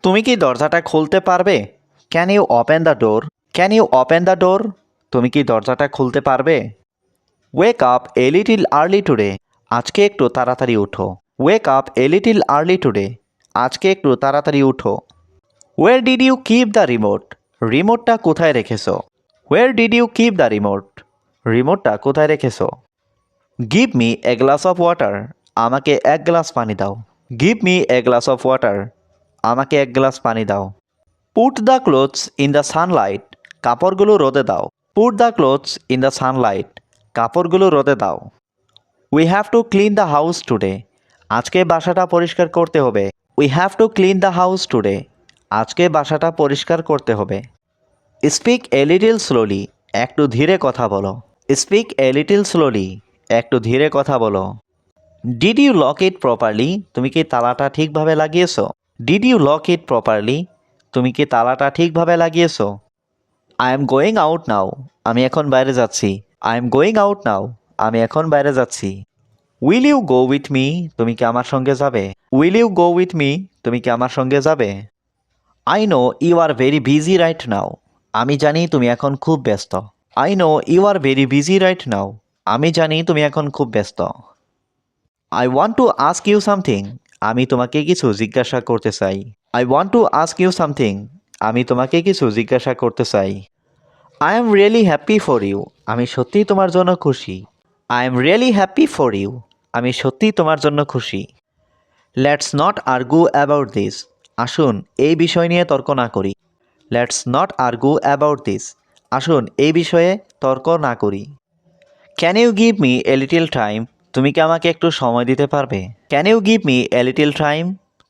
তুমি কি দরজাটা খুলতে পারবে? Can you open the door? Can you open the door? তুমি কি দরজাটা খুলতে পারবে? Wake up a little early today. আজকে একটু তাড়াতাড়ি উঠো। Wake up a little early today. আজকে একটু তাড়াতাড়ি উঠো। Where did you keep the remote? রিমোটটা কোথায় রেখেছো? Where did you keep the remote? রিমোটটা কোথায় রেখেছো? Give me a glass of water. আমাকে এক গ্লাস পানি দাও। Give me a glass of water. আমাকে এক গ্লাস পানি দাও। Put the clothes in the sunlight. কাপড়গুলো রোদে দাও। Put the clothes in the sunlight. কাপড়গুলো রোদে দাও। We have to clean the house today. আজকে বাসাটা পরিষ্কার করতে হবে। We have to clean the house today. আজকে বাসাটা পরিষ্কার করতে হবে। Speak a little slowly. একটু ধীরে কথা বলো। Speak a little slowly. একটু ধীরে কথা বলো। Did you lock it properly? তুমি কি তালাটা ঠিকভাবে লাগিয়েছো? Did you lock it properly? তুমি কি তালাটা ঠিকভাবে লাগিয়েছো? I am going out now. আমি এখন বাইরে যাচ্ছি। I am going out now. আমি এখন বাইরে যাচ্ছি। Will you go with me? তুমি কি আমার সঙ্গে যাবে? Will you go with me? তুমি কি আমার সঙ্গে যাবে? I know you are very busy right now. আমি জানি তুমি এখন খুব ব্যস্ত। I know you are very busy right now. আমি জানি তুমি এখন খুব ব্যস্ত। I want to ask you something. আমি তোমাকে কিছু জিজ্ঞাসা করতে চাই। I want to ask you something. আমি তোমাকে কিছু জিজ্ঞাসা করতে চাই। I am really happy for you. আমি সত্যিই তোমার জন্য খুশি। I am really happy for you. আমি সত্যিই তোমার জন্য খুশি। Let's not argue about this. আসুন এই বিষয় নিয়ে তর্ক না করি। Let's not argue about this. আসুন এই বিষয়ে তর্ক না করি। Can you give me a little time? তুমি কি আমাকে একটু সময় দিতে পারবে? Can you give me a little time?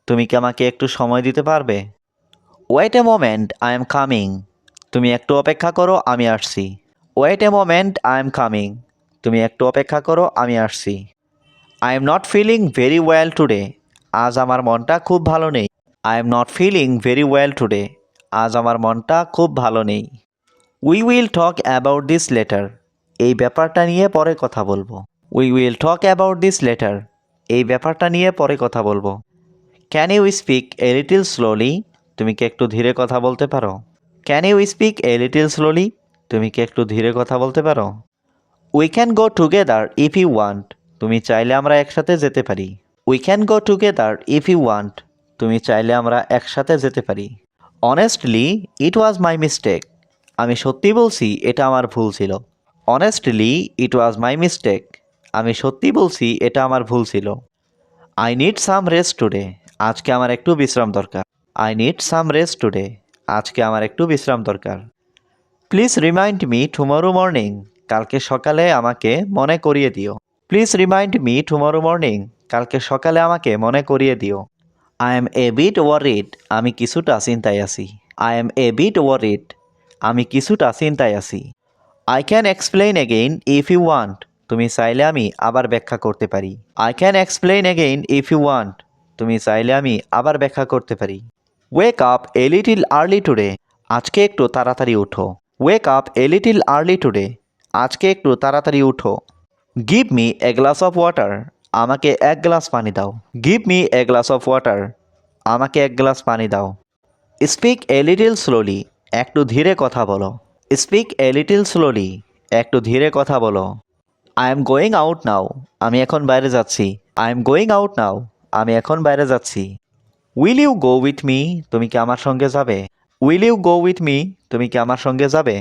তুমি কি আমাকে একটু সময় দিতে পারবে? Wait a moment, I am coming. তুমি একটু অপেক্ষা করো, আমি আসছি। Wait a moment, I am coming. তুমি একটু অপেক্ষা করো, আমি আসছি। I am not feeling very well today. আজ আমার মনটা খুব ভালো নেই। I am not feeling very well today. আজ আমার মনটা খুব ভালো নেই। We will talk about this later. এই ব্যাপারটা নিয়ে পরে কথা বলবো। We will talk about this later. এই ব্যাপারটা নিয়ে পরে কথা বলবো। Can you speak a little slowly? তুমি কি একটু ধীরে কথা বলতে পারো? Can you speak a little slowly? তুমি কি একটু ধীরে কথা বলতে পারো? We can go together if you want. তুমি চাইলে আমরা একসাথে যেতে পারি। We can go together if you want. তুমি চাইলে আমরা একসাথে যেতে পারি। Honestly it was my mistake. আমি সত্যি বলছি এটা আমার ভুল ছিল। Honestly it was my mistake. আমি সত্যি বলছি এটা আমার ভুল ছিল। I need some rest today. আজকে আমার একটু বিশ্রাম দরকার। I need some rest today. আজকে আমার একটু বিশ্রাম দরকার। Please remind me tomorrow morning. কালকে সকালে আমাকে মনে করিয়ে দিও। Please remind me tomorrow morning. কালকে সকালে আমাকে মনে করিয়ে দিও। I am a bit worried. আমি কিছুটা চিন্তায় আছি। I am a bit worried. আমি কিছুটা চিন্তায় আছি। I can explain again if you want. তুমি চাইলে আমি আবার ব্যাখ্যা করতে পারি। I can explain again if you want. তুমি চাইলে আমি আবার ব্যাখ্যা করতে পারি। Wake up a little early today. আজকে একটু তাড়াতাড়ি উঠো। Wake up a little early today. আজকে একটু তাড়াতাড়ি উঠো। Give me a glass of water. আমাকে এক গ্লাস পানি দাও। Give me a glass of water. আমাকে এক গ্লাস পানি দাও। Speak a little slowly. একটু ধীরে কথা বলো। Speak a little slowly. একটু ধীরে কথা বলো। I am going out now. আমি এখন বাইরে যাচ্ছি। I am going out now. আমি এখন বাইরে যাচ্ছি। Will you go with me? তুমি কি আমার সঙ্গে যাবে? Will you go with me? তুমি কি আমার সঙ্গে যাবে?